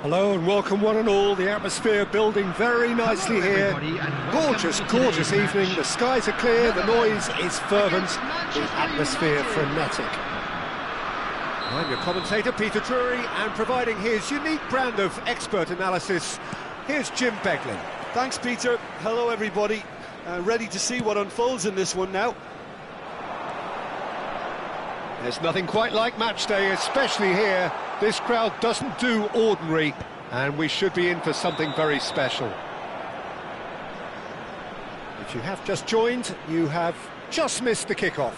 Hello and welcome one and all. The atmosphere building very nicely here. Gorgeous, gorgeous evening. The skies are clear, the noise is fervent, the atmosphere frenetic. I'm your commentator, Peter Drury, and providing his unique brand of expert analysis, here's Jim Beglin. Thanks, Peter. Hello, everybody. Ready to see what unfolds in this one now. There's nothing quite like match day, especially here. This crowd doesn't do ordinary, and we should be in for something very special. If you have just joined, you have just missed the kickoff.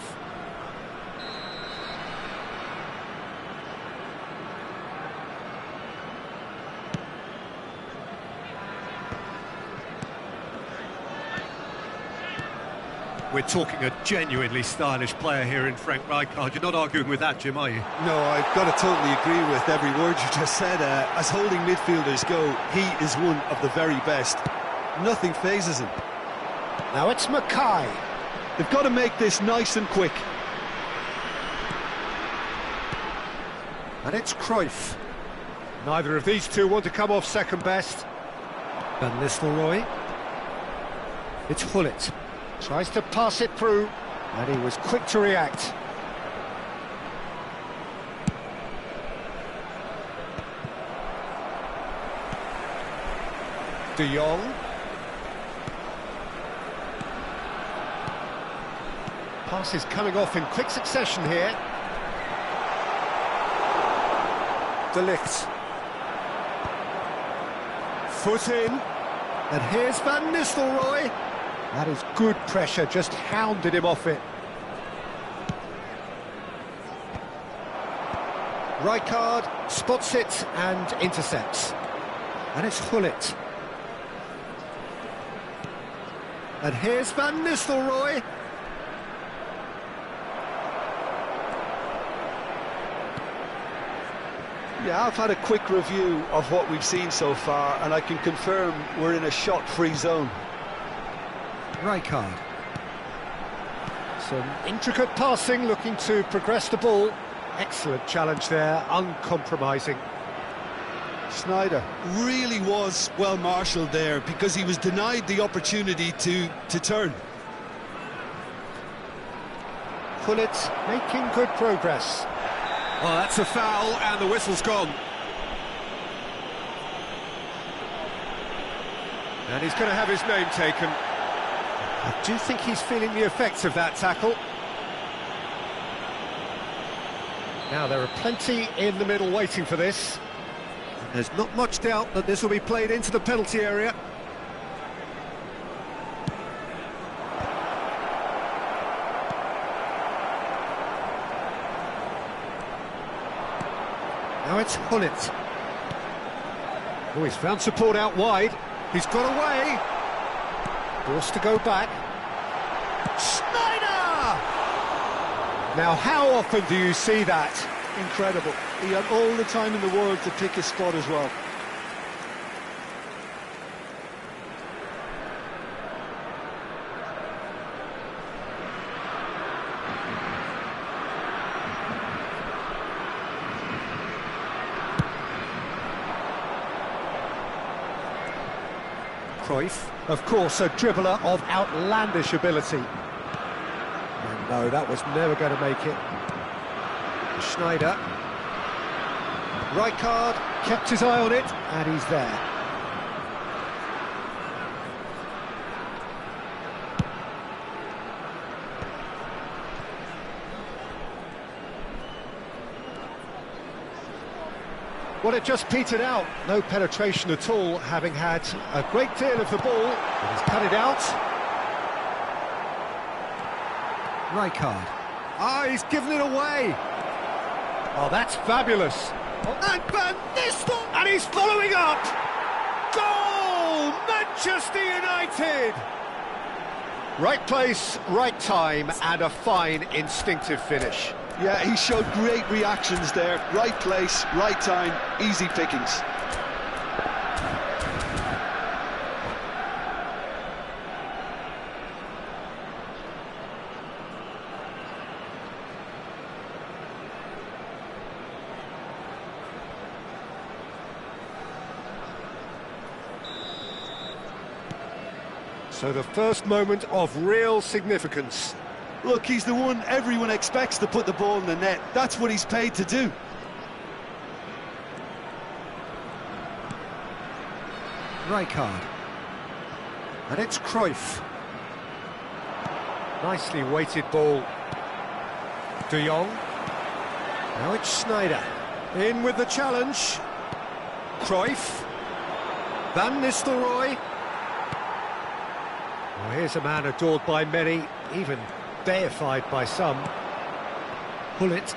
We're talking a genuinely stylish player here in Frank Rijkaard. You're not arguing with that, Jim, are you? No, I've got to totally agree with every word you just said. As holding midfielders go, he is one of the very best. Nothing phases him. Now it's Mackay. They've got to make this nice and quick. And it's Cruyff. Neither of these two want to come off second best. Van Nistelrooy. It's Hullet. Tries to pass it through, and he was quick to react. De Jong. Pass is coming off in quick succession here. De Ligt. Foot in, and here's Van Nistelrooy. That is good pressure, just hounded him off it. Rijkaard spots it and intercepts. And it's Hullet. And here's Van Nistelrooy. Yeah, I've had a quick review of what we've seen so far, and I can confirm we're in a shot-free zone. Rijkaard. Some intricate passing, looking to progress the ball. Excellent challenge there, uncompromising. Sneijder really was well marshalled there because he was denied the opportunity to turn. Hullet making good progress. Well, that's a foul and the whistle's gone. And he's going to have his name taken. I do think he's feeling the effects of that tackle. Now, there are plenty in the middle waiting for this. And there's not much doubt that this will be played into the penalty area. Now it's Hullet. Oh, he's found support out wide. He's got away. Forced to go back. Sneijder! Now, how often do you see that? Incredible. He had all the time in the world to pick his spot as well. Cruyff, of course, a dribbler of outlandish ability. And no, that was never going to make it. Sneijder. Rijkaard kept his eye on it, and he's there. Well, it just petered out. No penetration at all, having had a great deal of the ball. He's cut it out. Rijkaard. Ah, he's given it away. Oh, that's fabulous. Oh, and Van Nistelrooy! And he's following up! Goal! Manchester United! Right place, right time, and a fine instinctive finish. Yeah, he showed great reactions there. Right place, right time, easy pickings. So the first moment of real significance. Look, he's the one everyone expects to put the ball in the net. That's what he's paid to do. Rijkaard. And it's Cruyff. Nicely weighted ball. De Jong. Now it's Sneijder. In with the challenge. Cruyff. Van Nistelrooy. Well, here's a man adored by many, even deified by some. Gullit.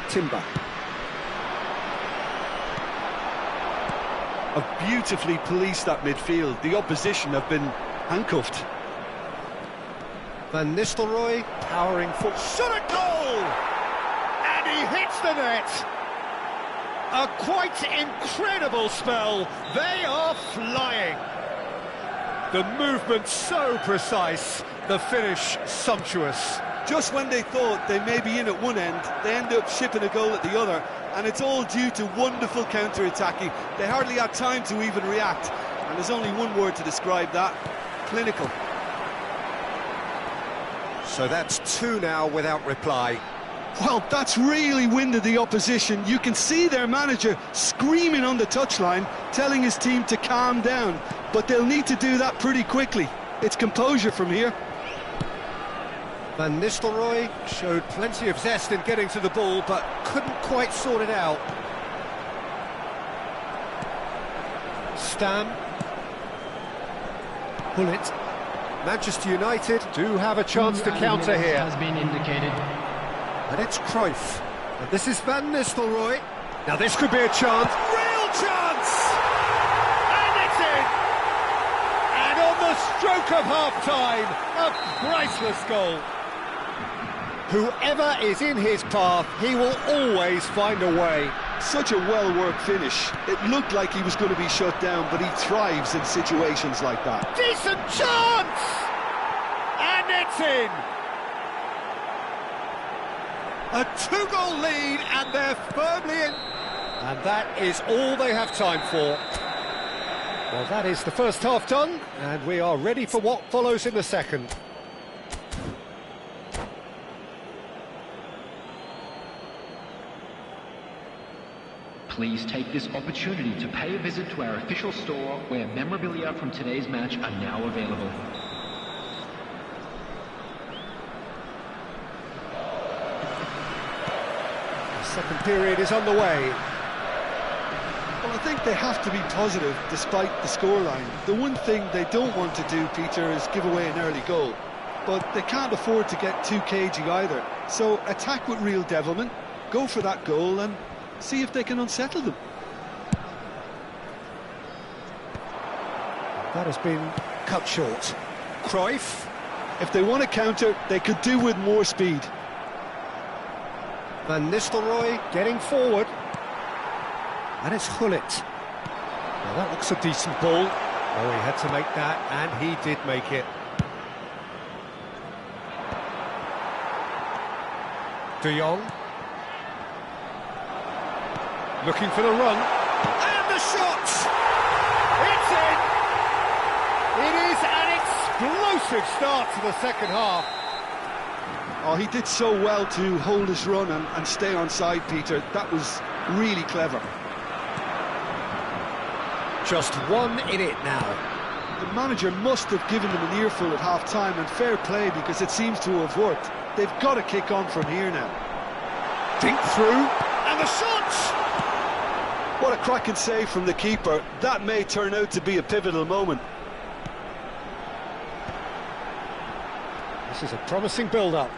Timber. Have beautifully policed that midfield. The opposition have been handcuffed. Van Nistelrooy powering forward. Shot at goal! And he hits the net! A quite incredible spell. They are flying. The movement so precise, the finish sumptuous. Just when they thought they may be in at one end, they end up shipping a goal at the other, and it's all due to wonderful counter-attacking. They hardly had time to even react, and there's only one word to describe that: clinical. So that's two now without reply. Well, that's really winded the opposition. You can see their manager screaming on the touchline, telling his team to calm down, but they'll need to do that pretty quickly. It's composure from here. Van Nistelrooy showed plenty of zest in getting to the ball, but couldn't quite sort it out. Stam. Gullit. Manchester United do have a chance to counter here. Has been indicated. And it's Cruyff. And this is Van Nistelrooy. Now this could be a chance. Real chance! And it's in! And on the stroke of half-time, a priceless goal. Whoever is in his path, he will always find a way. Such a well-worked finish. It looked like he was going to be shut down, but he thrives in situations like that. Decent chance! And it's in! A two-goal lead, and they're firmly in. And that is all they have time for. Well, that is the first half done, and we are ready for what follows in the second. Please take this opportunity to pay a visit to our official store, where memorabilia from today's match are now available. The second period is underway. Well, I think they have to be positive despite the scoreline. The one thing they don't want to do, Peter, is give away an early goal. But they can't afford to get too cagey either. So attack with real devilment, go for that goal and see if they can unsettle them. That has been cut short. Cruyff. If they want to counter, they could do with more speed. Van Nistelrooy getting forward. And it's Gullit. Now that looks a decent ball. Oh, he had to make that, and he did make it. De Jong. Looking for the run. And the shot! It's in! It is an explosive start to the second half. Oh, he did so well to hold his run and stay on side, Peter. That was really clever. Just one in it now. The manager must have given them an earful at half-time, and fair play, because it seems to have worked. They've got to kick on from here now. Dink through, and the shot! What a cracking save from the keeper. That may turn out to be a pivotal moment. This is a promising build-up.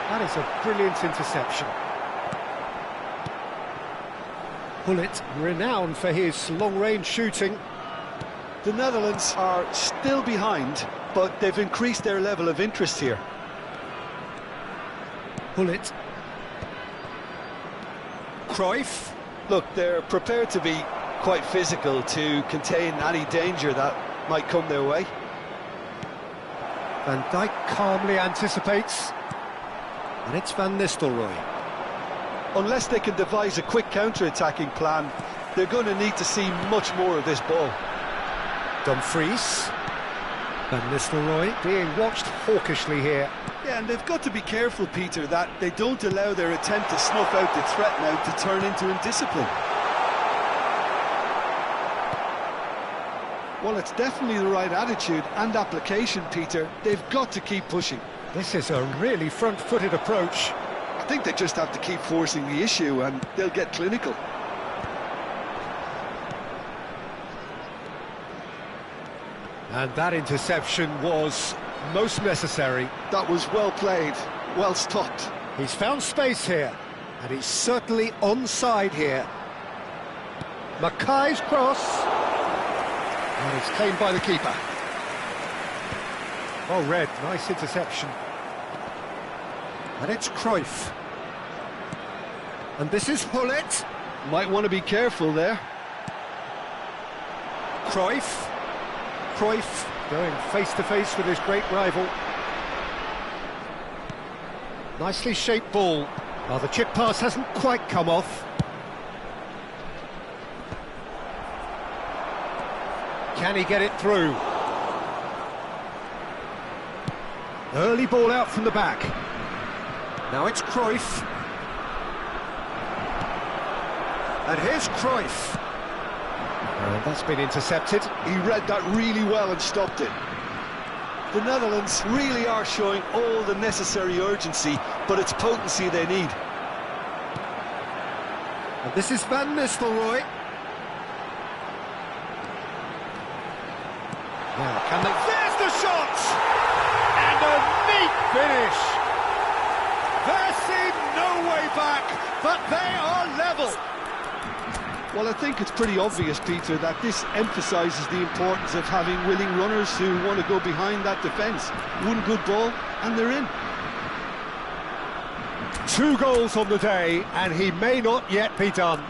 That is a brilliant interception. Gullit, renowned for his long-range shooting. The Netherlands are still behind, but they've increased their level of interest here. Gullit. Cruyff. Look, they're prepared to be quite physical to contain any danger that might come their way. Van Dijk calmly anticipates. And it's Van Nistelrooy. Unless they can devise a quick counter-attacking plan, they're going to need to see much more of this ball. Dumfries. Van Nistelrooy being watched hawkishly here. Yeah, and they've got to be careful, Peter, that they don't allow their attempt to snuff out the threat now to turn into indiscipline. Well, it's definitely the right attitude and application, Peter. They've got to keep pushing. This is a really front-footed approach. I think they just have to keep forcing the issue and they'll get clinical. And that interception was most necessary. That was well played, well stopped. He's found space here, and he's certainly onside here. Mackay's cross. And it's claimed by the keeper. Oh, Red, nice interception. And it's Cruyff. And this is Hullet. Might want to be careful there. Cruyff. Cruyff going face-to-face with his great rival. Nicely shaped ball. Well, the chip pass hasn't quite come off. Can he get it through? Early ball out from the back. Now it's Cruyff. And here's Cruyff. And that's been intercepted. He read that really well and stopped it. The Netherlands really are showing all the necessary urgency, but it's potency they need. And this is Van Nistelrooy. Now, can they... There's the shot! And a neat finish! There seemed no way back, but they are level. Well, I think it's pretty obvious, Peter, that this emphasises the importance of having willing runners who want to go behind that defence. One good ball, and they're in. 2 goals on the day, and he may not yet be done.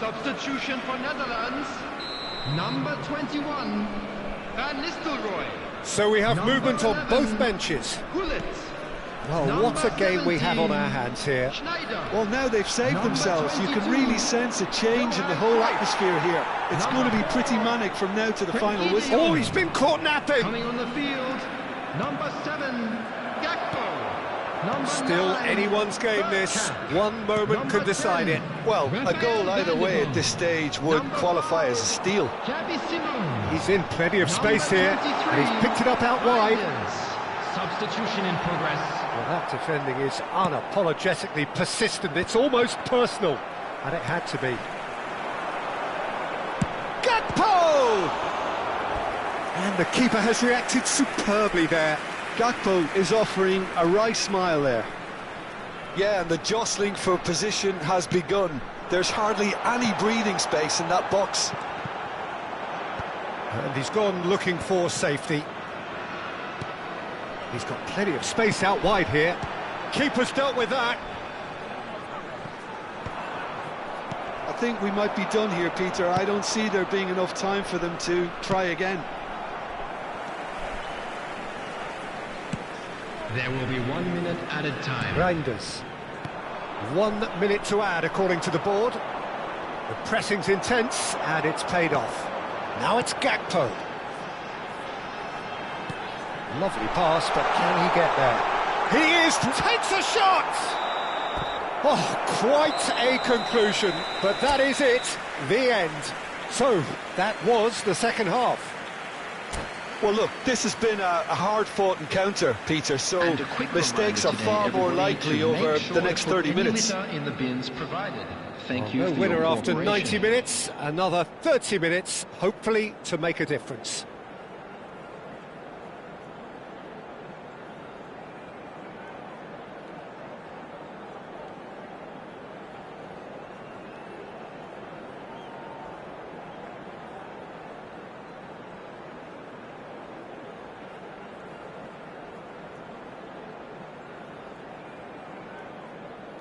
Substitution for Netherlands, number 21, Van Nistelrooy. So we have Number movement on 11, both benches. Hullet. Well, what a game we have on our hands here. Schneider. Well, now they've saved Number themselves. You can 22, really sense a change in the whole atmosphere here. It's going to be pretty manic from now to the final whistle. Oh, he's been caught napping. Coming on the field, number 7, Gakpo. Number Still 9, anyone's game this. Bergkamp. One moment Number could decide 10, it. Well, a goal either way at this stage would qualify as a steal. Xabi Simons. He's in plenty of space here, and he's picked it up out wide. Substitution in progress. Well, that defending is unapologetically persistent. It's almost personal, and it had to be. Gakpo! And the keeper has reacted superbly there. Gakpo is offering a wry smile there. Yeah, and the jostling for position has begun. There's hardly any breathing space in that box. And he's gone looking for safety. He's got plenty of space out wide here. Keeper's dealt with that. I think we might be done here, Peter. I don't see there being enough time for them to try again. There will be 1 minute added time. Reinders. 1 minute to add, according to the board. The pressing's intense, and it's paid off. Now it's Gakpo. Lovely pass, but can he get there? He is, takes a shot! Oh, quite a conclusion, but that is it, the end. So, that was the second half. Well, look, this has been a hard-fought encounter, Peter, so mistakes are far more likely over the next 30 minutes. In the bins provided. Thank you No for winner your after 90 cooperation. minutes, another 30 minutes, hopefully to make a difference.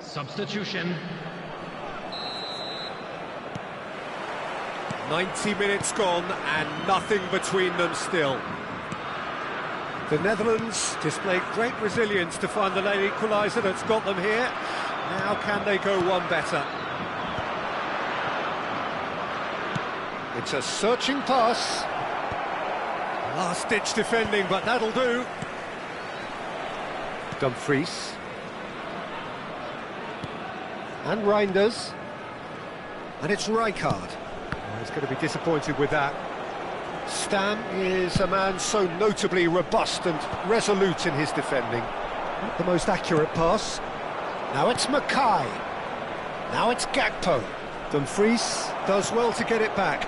Substitution. 90 minutes gone and nothing between them still. The Netherlands displayed great resilience to find the late equaliser that's got them here. Now can they go one better? It's a searching pass. Last-ditch defending, but that'll do. Dumfries. And Reinders. And it's Rijkaard. He's going to be disappointed with that. Stam is a man so notably robust and resolute in his defending. Not the most accurate pass. Now it's Mackay. Now it's Gakpo. Dumfries does well to get it back.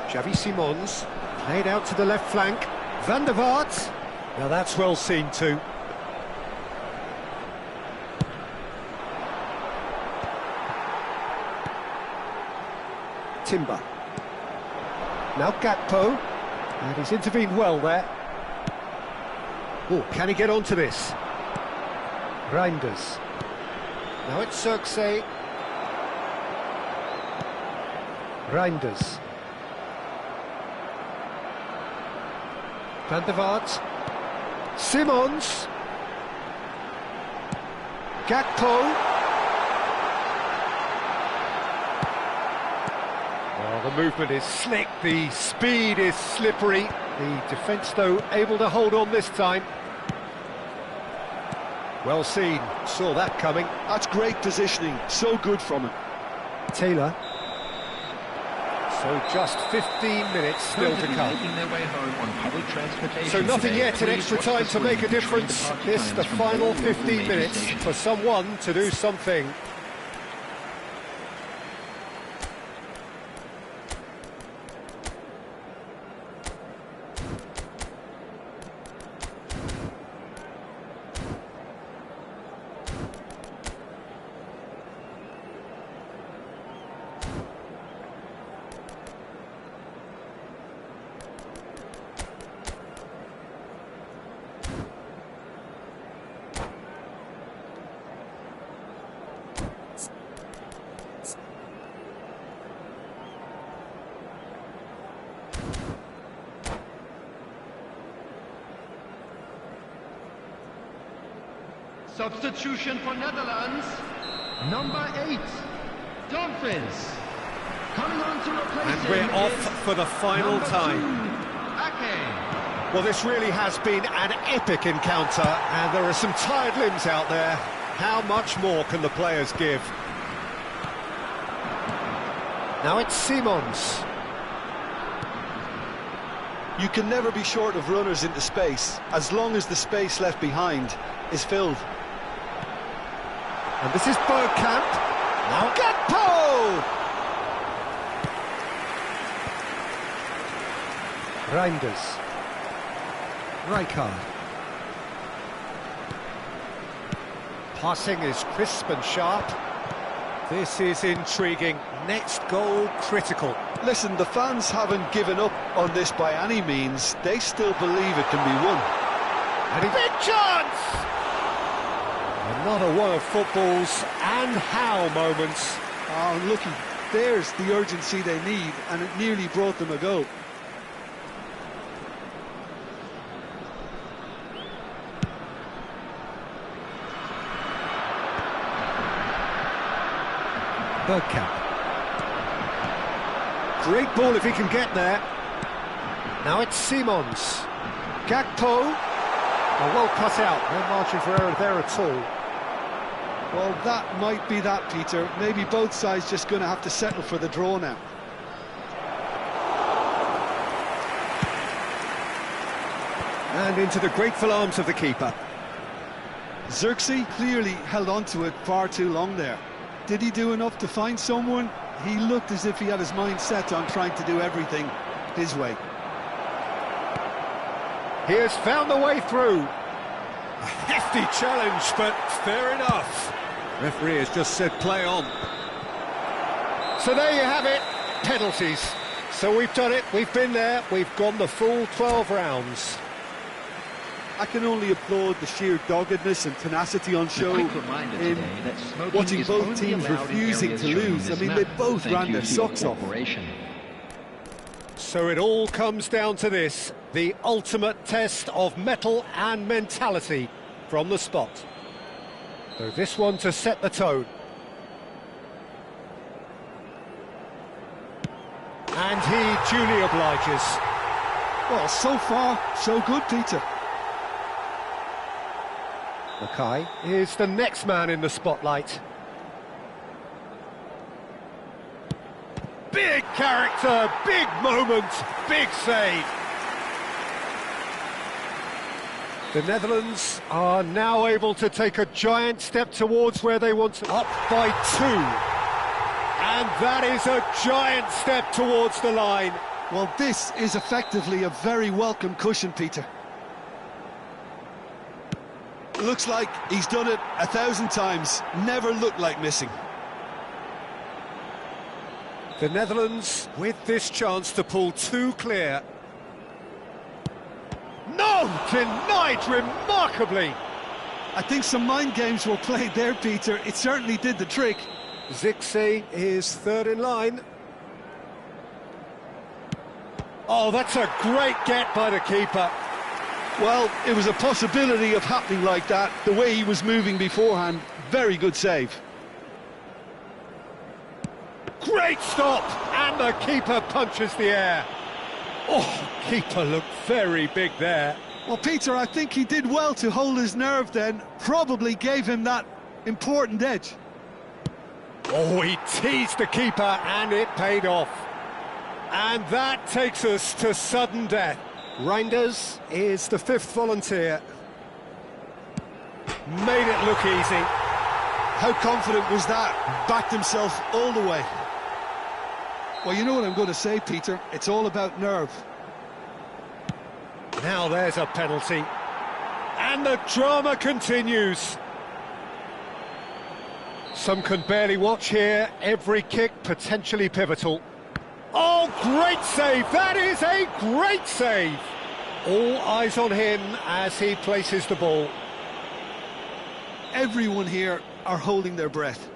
Xavi Simons played out to the left flank. Van der Vaart. Now that's well seen too. Timber. Now Gakpo, and he's intervened well there. Oh, can he get onto this? Reinders. Now it's Cirksey. Reinders. Van der Vaart. Simons. Gakpo. Well, the movement is slick, the speed is slippery. The defence, though, able to hold on this time. Well seen, saw that coming. That's great positioning, so good from him. Taylor. So just 15 minutes still to come. Making their way home on public transportation So nothing today, yet, an please extra watch the time to make a screen during difference. departure This, times the from final all local 15 major minutes stations. for someone to do something. Substitution for Netherlands. Number 8, Dumfries. Coming on to replace And him we're off is for the final number time. 2, Ake. Well, this really has been an epic encounter, and there are some tired limbs out there. How much more can the players give? Now it's Simons. You can never be short of runners into space, as long as the space left behind is filled. And this is Bergkamp. Now Gakpo! Reinders. Rijkaard. Passing is crisp and sharp. This is intriguing. Next goal critical. Listen, the fans haven't given up on this by any means. They still believe it can be won. And big chance! Another one of football's and how moments. Oh, looky, there's the urgency they need, and it nearly brought them a goal. Bergkamp. Great ball if he can get there. Now it's Simons. Gakpo. Oh, well cut out, no margin for error there at all. Well, that might be that, Peter. Maybe both sides just going to have to settle for the draw now. And into the grateful arms of the keeper. Xerxes clearly held on to it far too long there. Did he do enough to find someone? He looked as if he had his mind set on trying to do everything his way. He has found the way through. A hefty challenge, but fair enough. Referee has just said play on. So there you have it, penalties. So we've done it, we've been there, we've gone the full 12 rounds. I can only applaud the sheer doggedness and tenacity on show in watching both teams refusing to lose. I mean, they both ran their socks off. So it all comes down to this, the ultimate test of mettle and mentality from the spot. So this one to set the tone. And he duly obliges. Well, so far, so good, Peter. Mackay is the next man in the spotlight. Big character, big moment, big save. The Netherlands are now able to take a giant step towards where they want to. Up by 2. And that is a giant step towards the line. Well, this is effectively a very welcome cushion, Peter. Looks like he's done it 1,000 times. Never looked like missing. The Netherlands with this chance to pull 2 clear. No! Denied remarkably! I think some mind games were played there, Peter. It certainly did the trick. Zixi is third in line. Oh, that's a great get by the keeper. Well, it was a possibility of happening like that. The way he was moving beforehand, very good save. Great stop! And the keeper punches the air. Oh, keeper looked very big there. Well, Peter, I think he did well to hold his nerve then. Probably gave him that important edge. Oh, he teased the keeper and it paid off. And that takes us to sudden death. Reinders is the 5th volunteer. Made it look easy. How confident was that? Backed himself all the way. Well, you know what I'm going to say, Peter. It's all about nerve. Now there's a penalty. And the drama continues. Some can barely watch here. Every kick potentially pivotal. Oh, great save! That is a great save! All eyes on him as he places the ball. Everyone here are holding their breath.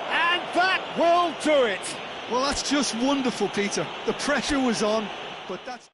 And that will do it! Well, that's just wonderful, Peter. The pressure was on, but that's...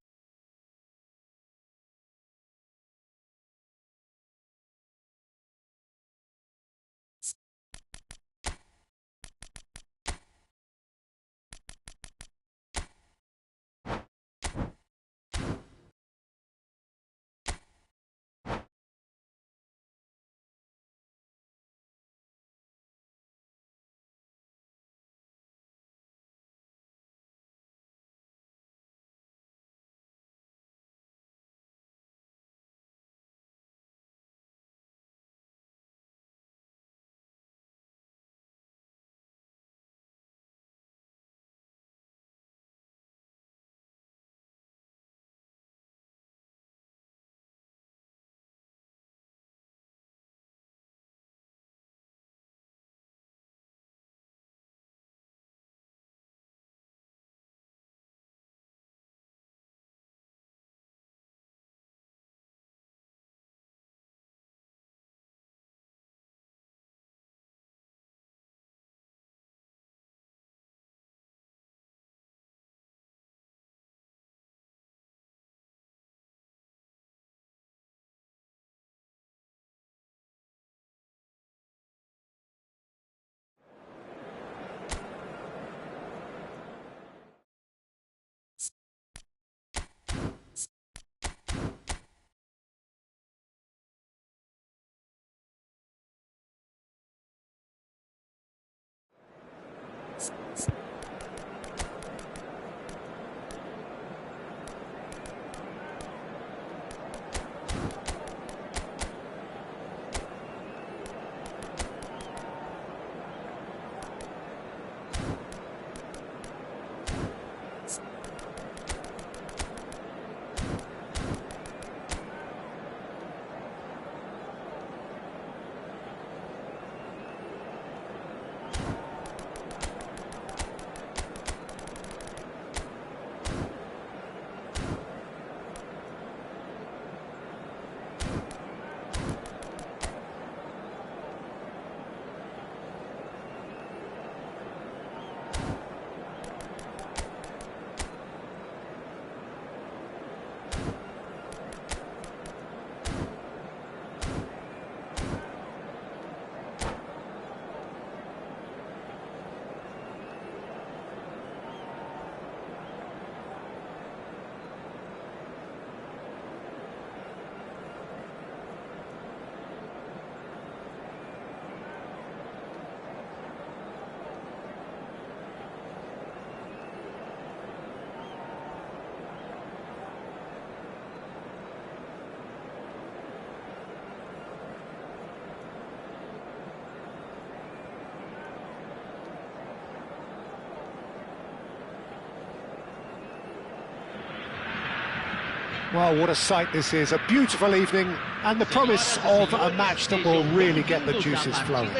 Well, what a sight this is. A beautiful evening and the promise of a match that will really get the juices flowing.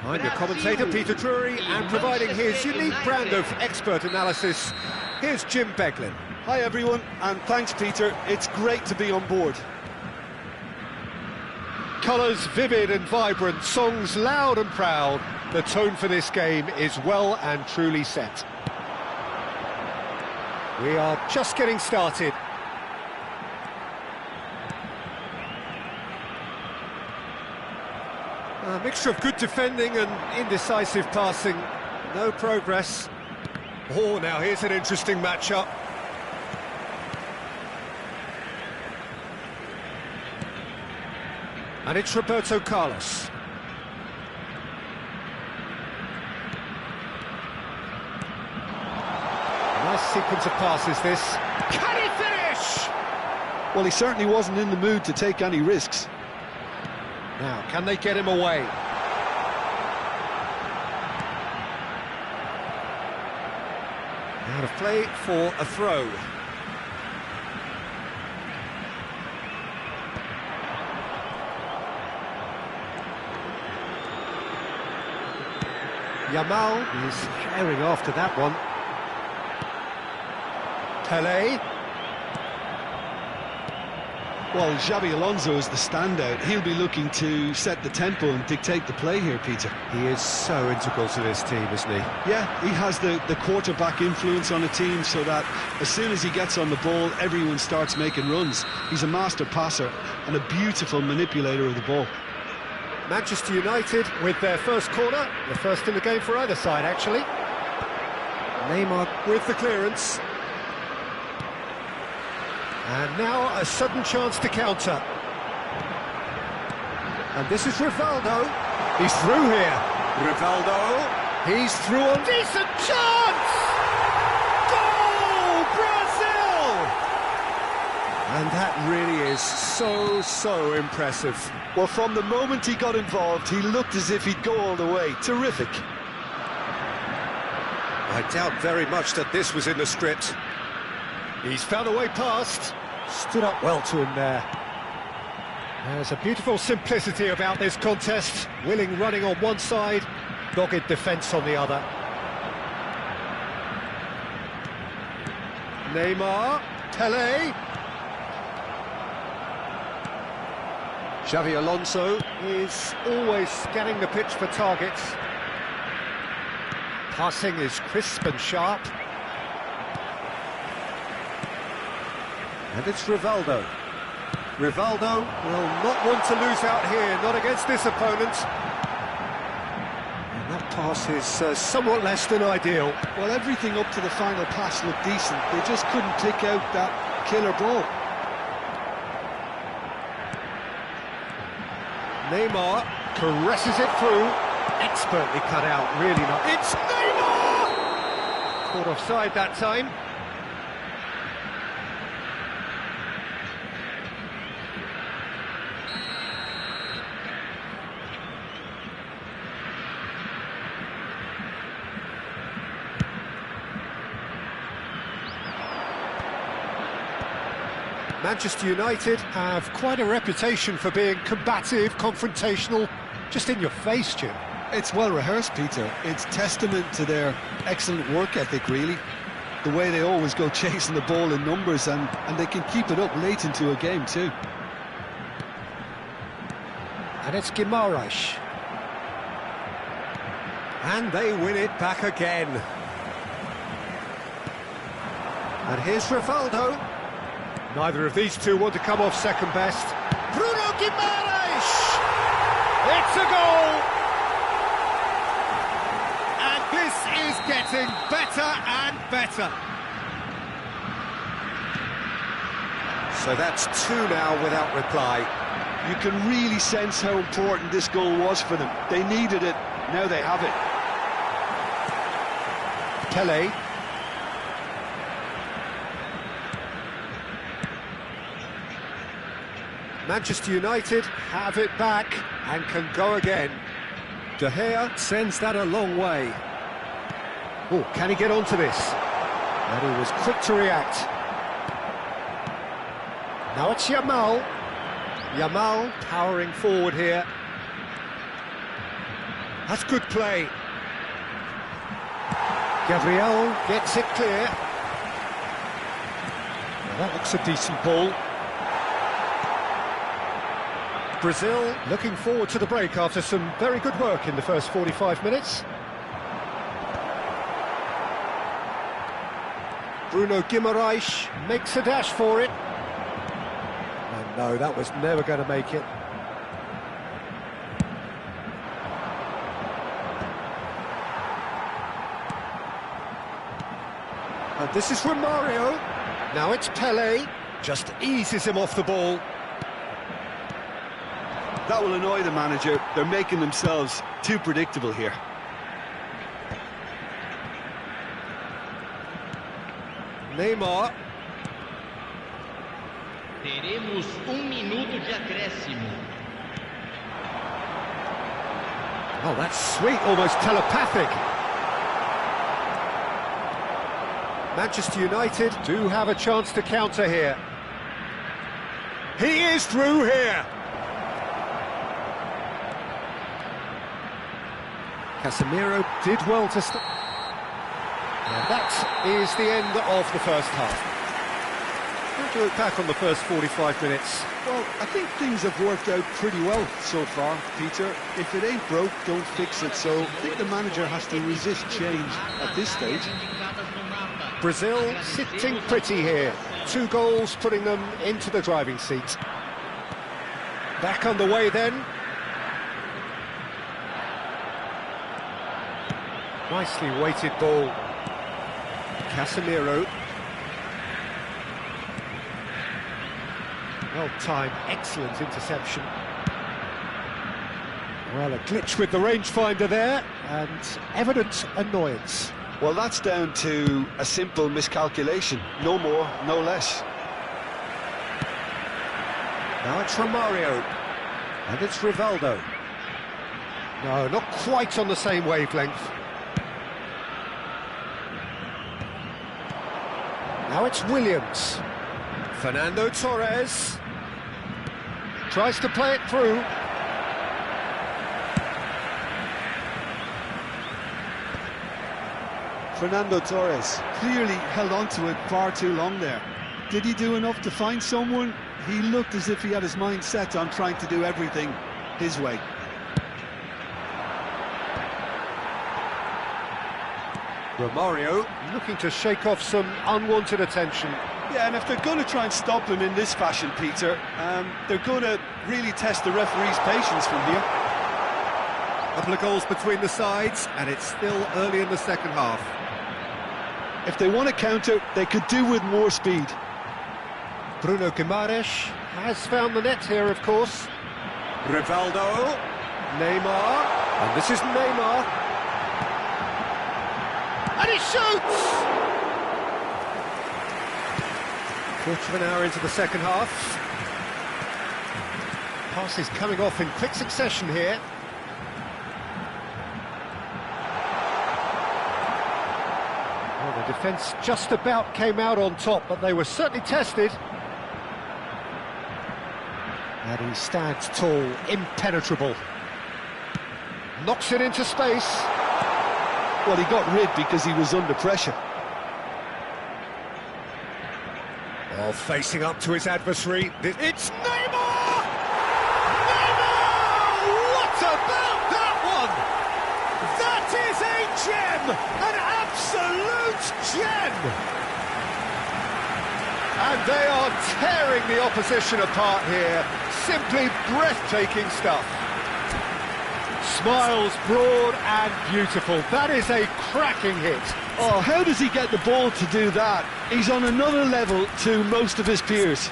I'm your commentator, Peter Drury, and providing his unique brand of expert analysis, here's Jim Beglin. Hi everyone, and thanks Peter, it's great to be on board. Colours vivid and vibrant, songs loud and proud. The tone for this game is well and truly set. We are just getting started. A mixture of good defending and indecisive passing. No progress. Oh, now here's an interesting matchup. And it's Roberto Carlos. Nice sequence of passes this. Can he finish? Well, he certainly wasn't in the mood to take any risks. Now, can they get him away? Out of play for a throw. Yamal is herring after that one. Pelé. Well, Xabi Alonso is the standout. He'll be looking to set the tempo and dictate the play here, Peter. He is so integral to this team, isn't he? Yeah, he has the quarterback influence on a team so that as soon as he gets on the ball, everyone starts making runs. He's a master passer and a beautiful manipulator of the ball. Manchester United with their first corner, the first in the game for either side, actually. Neymar with the clearance. And now a sudden chance to counter. And this is Rivaldo. He's through here. Rivaldo. He's through on decent chance! Goal! Brazil! And that really is so impressive. Well, from the moment he got involved, he looked as if he'd go all the way. Terrific. I doubt very much that this was in the script. He's found a way past. Stood up well to him there. There's a beautiful simplicity about this contest. Willing running on one side, dogged defence on the other. Neymar, Pelé. Xabi Alonso is always scanning the pitch for targets. Passing is crisp and sharp. And it's Rivaldo. Rivaldo will not want to lose out here, not against this opponent. And that pass is somewhat less than ideal. Well, everything up to the final pass looked decent. They just couldn't pick out that killer ball. Neymar caresses it through. Expertly cut out, really not. It's Neymar! Caught offside that time. Manchester United have quite a reputation for being combative, confrontational, just in your face, Jim. It's well rehearsed, Peter. It's testament to their excellent work ethic, really. The way they always go chasing the ball in numbers, and they can keep it up late into a game too. And it's Guimaraes. And they win it back again. And here's Rivaldo. Neither of these two want to come off second best. Bruno Guimaraes! It's a goal! And this is getting better and better. So that's two now without reply. You can really sense how important this goal was for them. They needed it, now they have it. Pelé. Manchester United have it back and can go again. De Gea sends that a long way. Oh, can he get onto this? And he was quick to react. Now it's Yamal. Yamal powering forward here. That's good play. Gabriel gets it clear. Well, that looks a decent ball. Brazil looking forward to the break after some very good work in the first 45 minutes. Bruno Guimaraes makes a dash for it. And no, that was never going to make it. And this is Romario. Now it's Pelé. Just eases him off the ball. That will annoy the manager. They're making themselves too predictable here. Neymar. Teremos minuto de acréscimo. Oh, that's sweet, almost telepathic. Manchester United do have a chance to counter here. He is through here. Casemiro did well to stop. And that is the end of the first half. How do you look back on the first 45 minutes? Well, I think things have worked out pretty well so far, Peter. If it ain't broke, don't fix it. So I think the manager has to resist change at this stage. Brazil sitting pretty here. 2 goals putting them into the driving seat. Back underway then. Nicely weighted ball. Casemiro. Well-timed, excellent interception. Well, a glitch with the rangefinder there, and evident annoyance. Well, that's down to a simple miscalculation. No more, no less. Now it's Romario. And it's Rivaldo. No, not quite on the same wavelength. Now it's Williams. Fernando Torres. Tries to play it through. Fernando Torres clearly held on to it far too long there. Did he do enough to find someone? He looked as if he had his mind set on trying to do everything his way. Romario looking to shake off some unwanted attention. Yeah, and if they're going to try and stop him in this fashion, Peter, they're going to really test the referee's patience from here. Couple of goals between the sides, and it's still early in the second half. If they want to counter, they could do with more speed. Bruno Guimaraes has found the net here, of course. Rivaldo, Neymar, and this is Neymar. And he shoots! Quarter of an hour into the second half. Passes coming off in quick succession here. Well, the defence just about came out on top, but they were certainly tested. And he stands tall, impenetrable. Knocks it into space. Well, he got rid because he was under pressure. Oh, facing up to his adversary. It's Neymar! Neymar! What about that one? That is a gem! An absolute gem! And they are tearing the opposition apart here. Simply breathtaking stuff. Smiles broad and beautiful. That is a cracking hit. Oh, how does he get the ball to do that? He's on another level to most of his peers.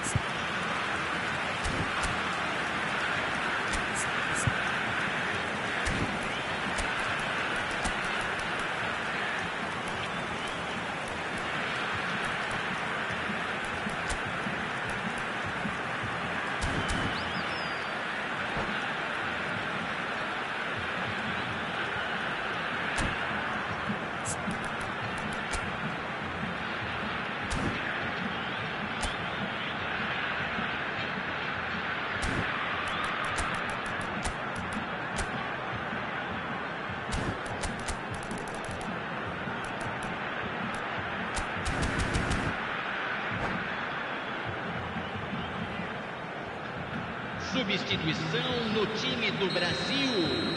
Substituição no time do Brasil.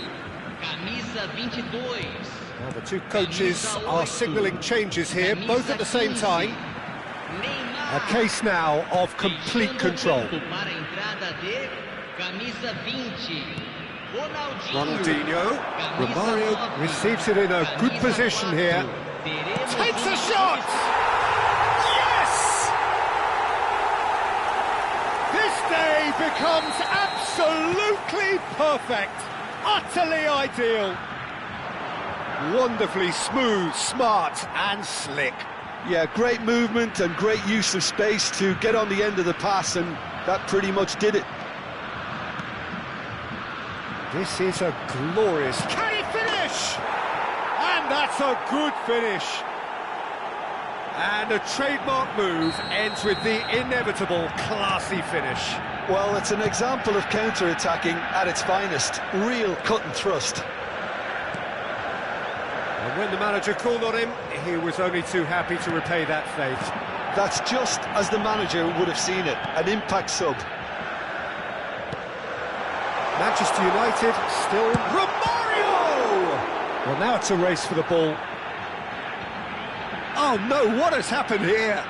Camisa 22. Well, the two coaches are signalling changes here, both at the same time. A case now of complete control. Para a entrada de camisa 20. Ronaldinho, Romario receives it in a good position here. Takes a shot! Yes! This day becomes absolutely perfect, utterly ideal. Wonderfully smooth, smart and slick. Yeah, great movement and great use of space to get on the end of the pass, and that pretty much did it. This is a glorious... Can he finish? And that's a good finish. And a trademark move ends with the inevitable classy finish. Well, it's an example of counter-attacking at its finest. Real cut and thrust. And when the manager called on him, he was only too happy to repay that faith. That's just as the manager would have seen it, an impact sub. Manchester United still... Romario! Well, now it's a race for the ball. Oh no, what has happened here?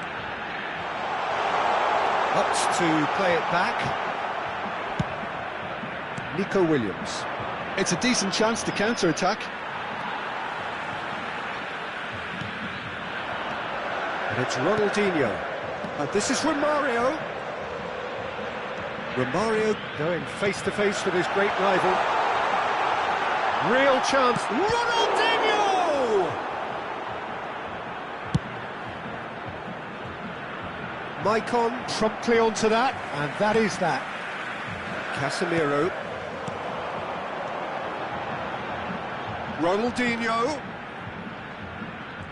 Opts to play it back. Nico Williams. It's a decent chance to counter-attack. And it's Ronaldinho. And this is Romario. Romario going face-to-face with his great rival. Real chance. Ronaldinho! Maicon promptly onto that, and that is that. Casemiro. Ronaldinho.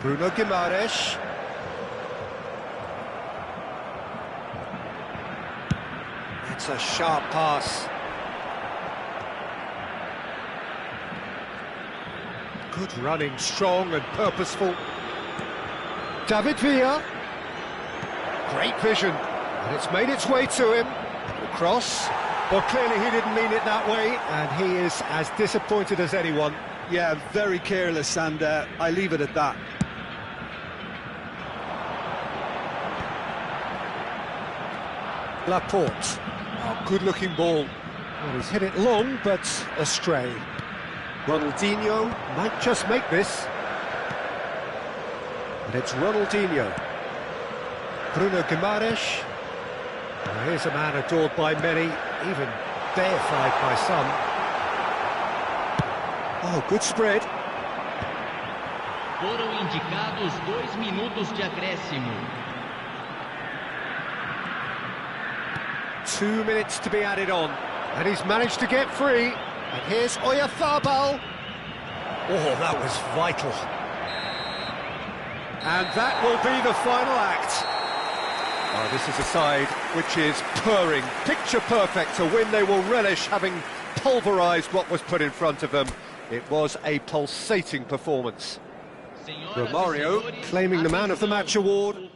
Bruno Guimaraes. It's a sharp pass. Good running, strong and purposeful. David Villa. Great vision. And it's made its way to him. The cross. Well, clearly he didn't mean it that way, and he is as disappointed as anyone. Yeah, very careless, and I leave it at that. Laporte. Oh, good-looking ball. Well, he's hit it long, but astray. Ronaldinho might just make this. And it's Ronaldinho. Bruno Guimaraes. Well, here's a man adored by many, even deified by some. Oh, good spread. Foram indicados 2 minutos de acréscimo. 2 minutes to be added on, and he's managed to get free. And here's Oyarzabal. Oh, that was vital. And that will be the final act. Oh, this is a side which is purring, picture perfect, a win they will relish, having pulverised what was put in front of them. It was a pulsating performance. Romario claiming the Man of the Match award.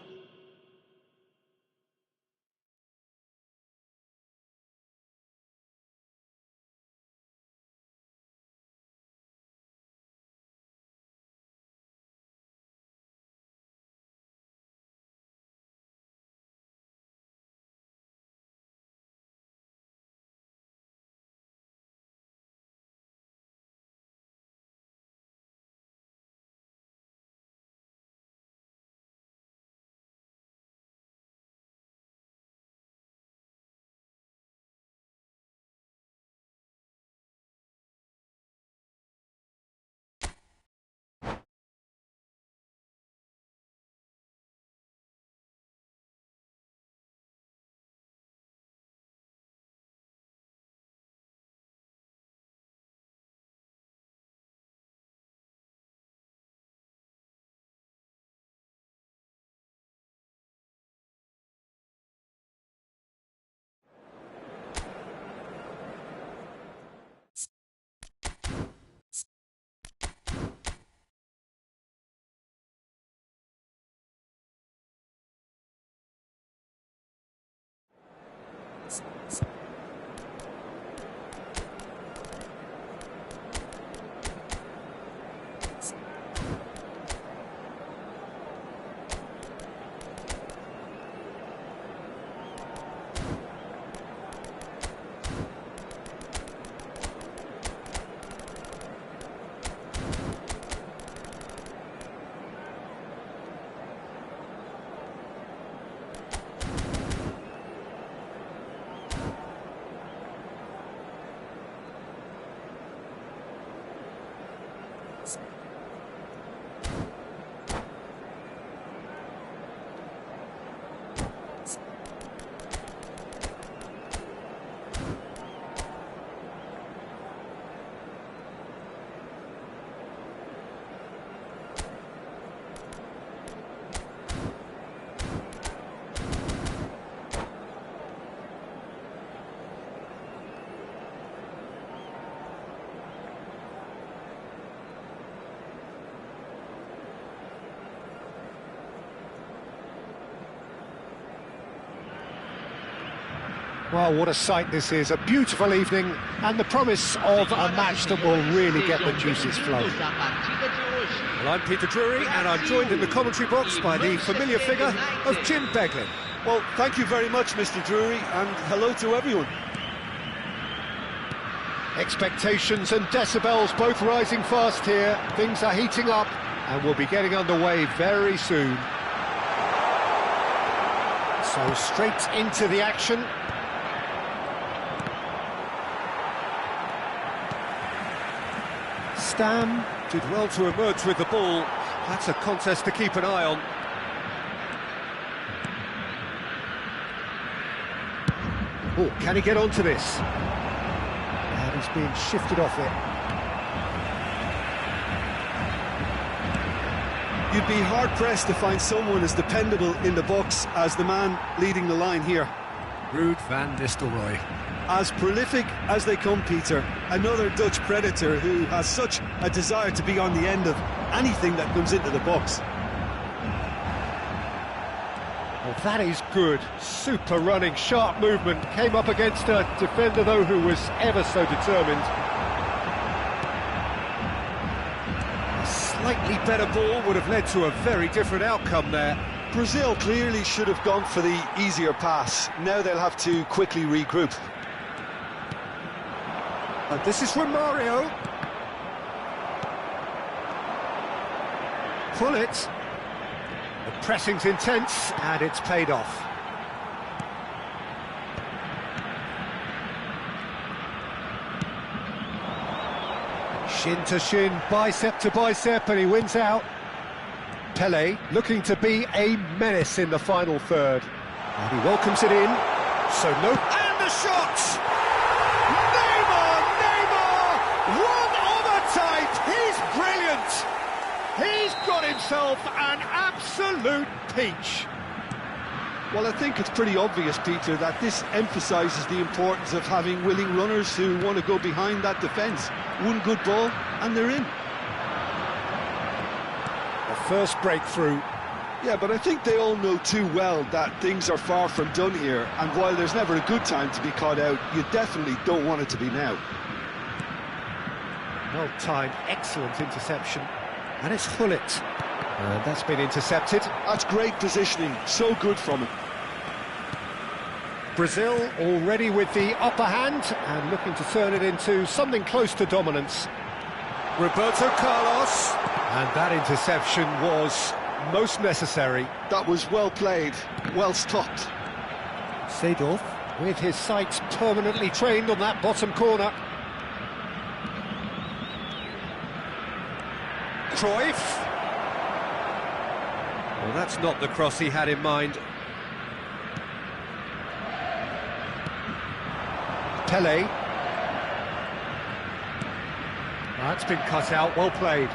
Well, what a sight this is, a beautiful evening, and the promise of a match that will really get the juices flowing. Well, I'm Peter Drury, and I'm joined in the commentary box by the familiar figure of Jim Beglin. Well, thank you very much, Mr. Drury, and hello to everyone. Expectations and decibels both rising fast here. Things are heating up, and we'll be getting underway very soon. So straight into the action. Stam Did well to emerge with the ball. That's a contest to keep an eye on. Oh, can he get onto this? And he's being shifted off it. You'd be hard-pressed to find someone as dependable in the box as the man leading the line here. Ruud van Nistelrooy. As prolific as they come, Peter, another Dutch predator who has such a desire to be on the end of anything that comes into the box. Well, that is good. Super running, sharp movement. Came up against a defender, though, who was ever so determined. A slightly better ball would have led to a very different outcome there. Brazil clearly should have gone for the easier pass. Now they'll have to quickly regroup. And this is from Mario. Pull it. The pressing's intense, and it's paid off. Shin to shin, bicep to bicep, and he wins out. Pelé looking to be a menace in the final third. And he welcomes it in. So no... And the shot! One of a type! He's brilliant! He's got himself an absolute peach. Well, I think it's pretty obvious, Peter, that this emphasises the importance of having willing runners who want to go behind that defence. One good ball, and they're in. The first breakthrough. Yeah, but I think they all know too well that things are far from done here, and while there's never a good time to be caught out, you definitely don't want it to be now. Well timed, excellent interception. And it's Hullet. And that's been intercepted. That's great positioning, so good from him. Brazil already with the upper hand and looking to turn it into something close to dominance. Roberto Carlos. And that interception was most necessary. That was well played, well stopped. Seedorf with his sights permanently trained on that bottom corner. Cruyff. Well, that's not the cross he had in mind. Pelé. That's been cut out, well played.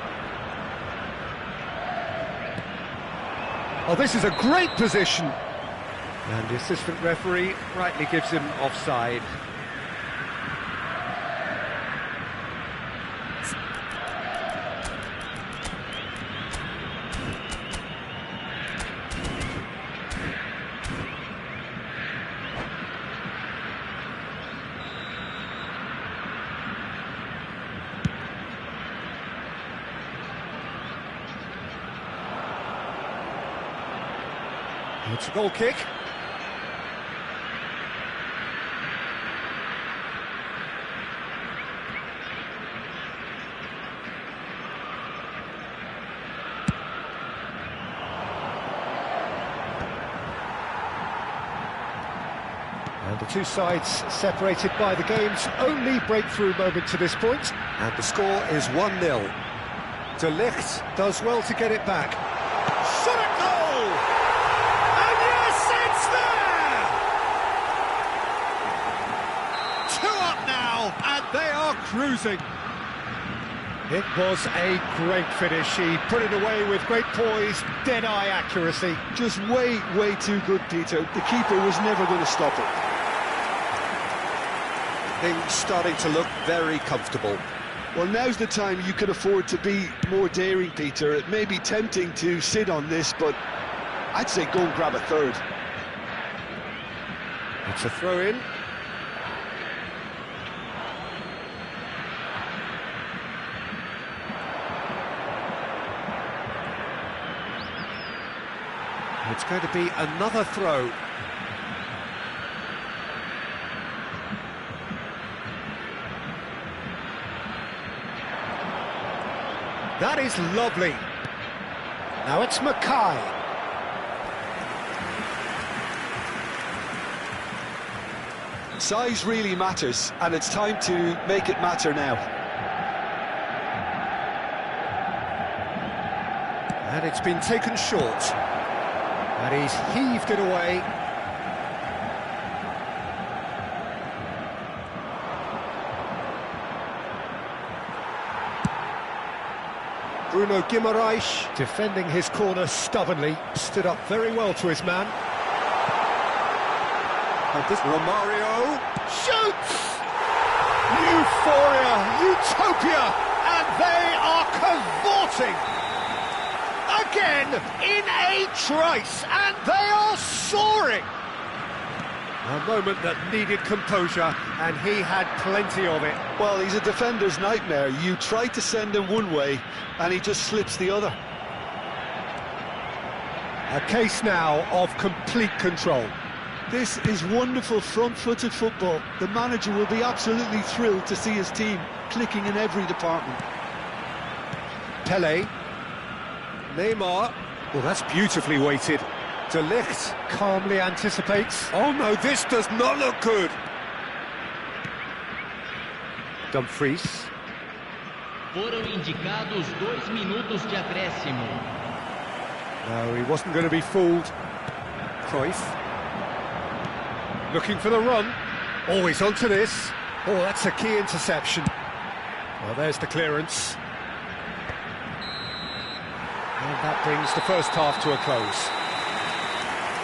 Oh, this is a great position. And the assistant referee rightly gives him offside. It's a goal kick. And the two sides separated by the game's only breakthrough moment to this point. And the score is 1-0. De Ligt does well to get it back. Shot at goal! And yes, it's there! 2 up now, and they are cruising. It was a great finish. He put it away with great poise, dead-eye accuracy. Just way too good, Peter. The keeper was never going to stop it. Things starting to look very comfortable. Well, now's the time you can afford to be more daring, Peter. It may be tempting to sit on this, but I'd say go and grab a third. It's a throw-in. It's going to be another throw. That is lovely. Now it's Mackay. Size really matters, and it's time to make it matter now. And it's been taken short. And he's heaved it away. Bruno Guimaraes, defending his corner stubbornly, stood up very well to his man. And this Romario shoots! Euphoria, utopia, and they are cavorting! Again, in a trice, and they are soaring! A moment that needed composure, and he had plenty of it. Well, he's a defender's nightmare. You try to send him one way, and he just slips the other. A case now of complete control. This is wonderful front-footed football. The manager will be absolutely thrilled to see his team clicking in every department. Pele. Neymar. Well, that's beautifully weighted. De Ligt calmly anticipates. Oh no, this does not look good. Dumfries. Foram indicados 2 minutos de acréscimo. No, he wasn't going to be fooled. Cruyff. Looking for the run. Oh, he's onto this. Oh, that's a key interception. Well, there's the clearance. And that brings the first half to a close.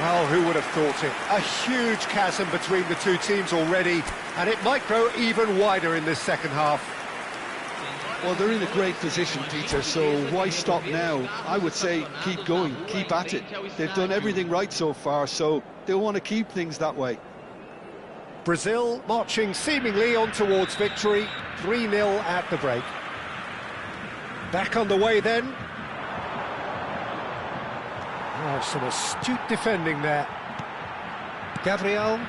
Well, who would have thought it? A huge chasm between the two teams already, and it might grow even wider in this second half. Well, they're in a great position, Peter, so why stop now? I would say keep going, keep at it. They've done everything right so far, so they'll want to keep things that way. Brazil marching seemingly on towards victory, 3-0 at the break. Back on the way then. Oh, some astute defending there. Gabriel,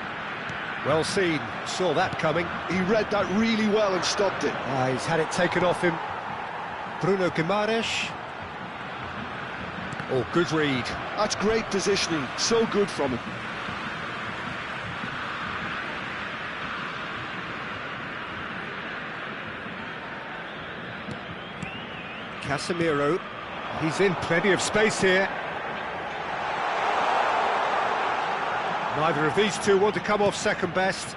well seen, saw that coming. He read that really well and stopped it. He's had it taken off him. Bruno Guimaraes. Oh, good read. That's great positioning, so good from him. Casemiro, he's in plenty of space here. Neither of these two want to come off second best.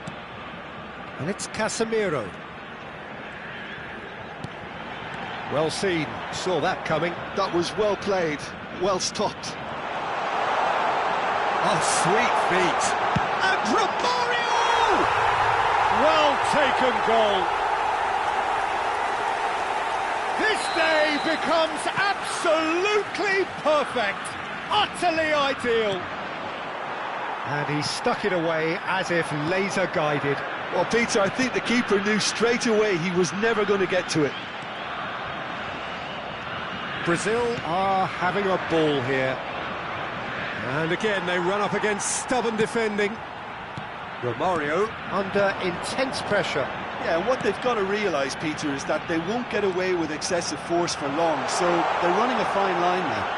And it's Casemiro. Well seen, saw that coming. That was well played, well stopped. Oh, sweet feet. And Romario! Well taken goal. This day becomes absolutely perfect, utterly ideal. And he stuck it away as if laser-guided. Well, Peter, I think the keeper knew straight away he was never going to get to it. Brazil are having a ball here. And again, they run up against stubborn defending. Romario under intense pressure. Yeah, and what they've got to realise, Peter, is that they won't get away with excessive force for long, so they're running a fine line now.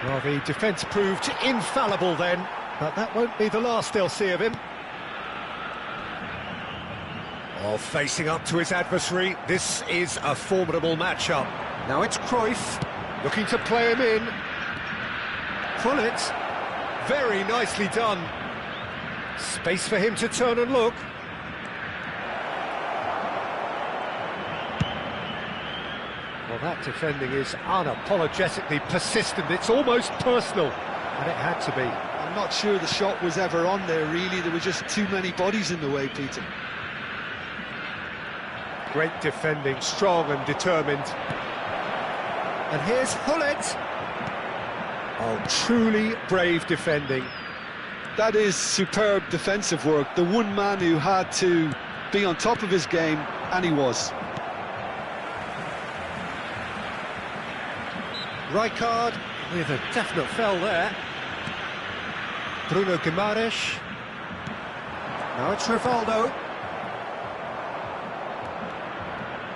Well, the defence proved infallible then, but that won't be the last they'll see of him. Oh, facing up to his adversary, this is a formidable matchup. Now it's Cruyff, looking to play him in. Gullit, very nicely done. Space for him to turn and look. Well, that defending is unapologetically persistent. It's almost personal, and it had to be. I'm not sure the shot was ever on there, really. There were just too many bodies in the way, Peter. Great defending, strong and determined. And here's Gullit. Oh, truly brave defending. That is superb defensive work. The one man who had to be on top of his game, and he was. Rijkaard with a definite foul there. Bruno Guimaraes. Now it's Rivaldo.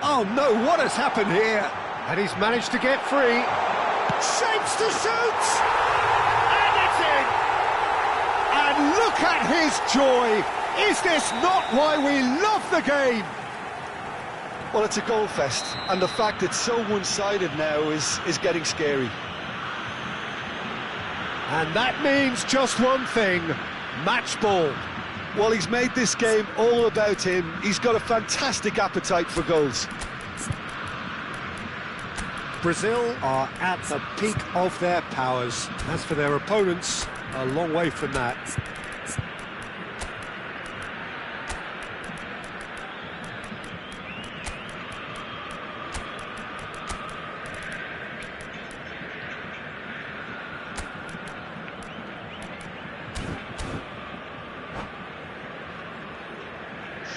Oh no, what has happened here? And he's managed to get free. Shapes to shoot! And it's in! And look at his joy! Is this not why we love the game? Well, it's a goal fest, and the fact it's so one-sided now is getting scary. And that means just one thing, match ball. Well, he's made this game all about him. He's got a fantastic appetite for goals. Brazil are at the peak of their powers. As for their opponents, a long way from that.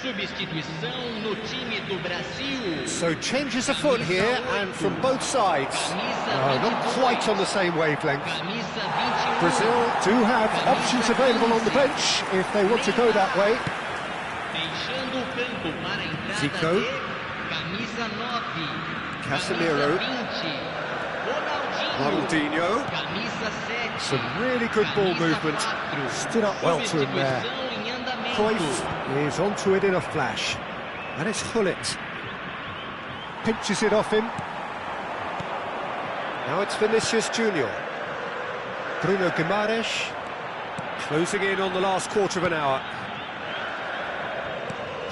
Substituição no time do Brasil. So changes afoot here, and from both sides. Not quite on the same wavelength. Brazil do have options available on the bench if they want to go that way. Deixando o campo para a entrada Zico. de camisa 9. Casemiro. Ronaldinho. Camisa 7. Some really good ball movement. Stood up well to him there. Cruyff is onto it in a flash. And it's Gullit. Pinches it off him. Now it's Vinicius Junior. Bruno Guimaraes. Closing in on the last quarter of an hour.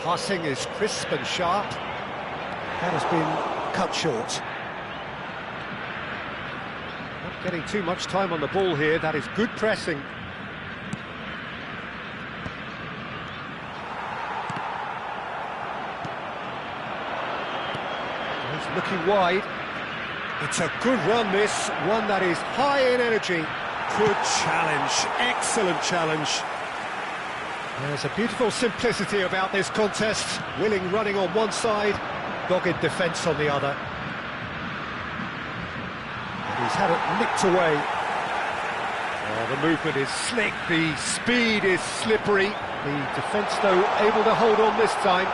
Passing is crisp and sharp. That has been cut short. Not getting too much time on the ball here. That is good pressing. He's looking wide. It's a good run, this. One that is high in energy. Good challenge. Excellent challenge. There's a beautiful simplicity about this contest. Willing running on one side, dogged defence on the other. And he's had it nicked away. Oh, the movement is slick, the speed is slippery. The defence, though, able to hold on this time.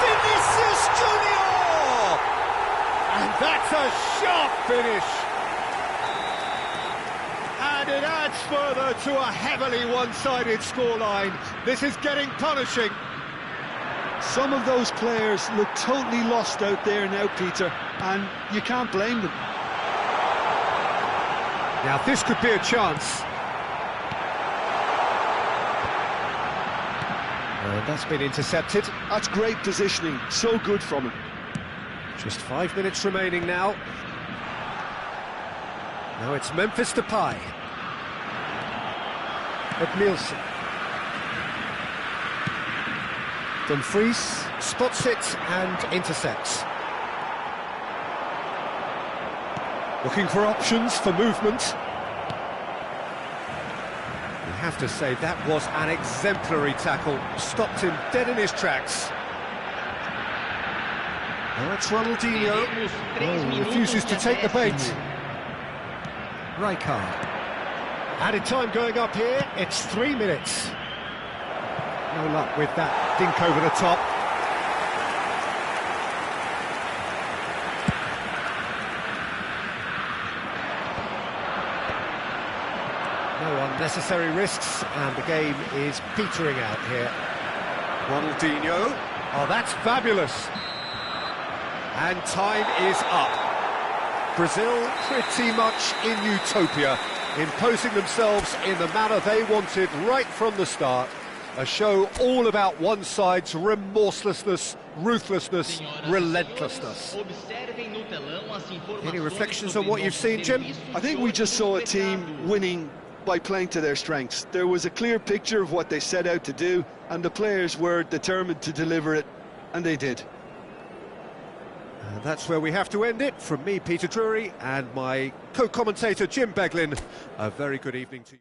Vinicius Junior! And that's a sharp finish. And it adds further to a heavily one-sided scoreline. This is getting punishing. Some of those players look totally lost out there now, Peter, and you can't blame them. Now this could be a chance. And that's been intercepted. That's great positioning, so good from him. Just 5 minutes remaining now. Now it's Memphis Depay. Edmilson. Dumfries spots it and intercepts. Looking for options for movement. You have to say that was an exemplary tackle. Stopped him dead in his tracks. Now it's Ronaldinho. Oh, he refuses to take the bait. Rijkaard. Added time going up here, it's 3 minutes. No luck with that dink over the top. No unnecessary risks, and the game is petering out here. Ronaldinho. Oh, that's fabulous. And time is up. Brazil pretty much in utopia, imposing themselves in the manner they wanted right from the start. A show all about one side's remorselessness, ruthlessness, relentlessness. Any reflections on what you've seen, Jim? I think we just saw a team winning by playing to their strengths. There was a clear picture of what they set out to do, and the players were determined to deliver it, and they did. And that's where we have to end it. From me, Peter Drury, and my co-commentator, Jim Beglin. A very good evening to you.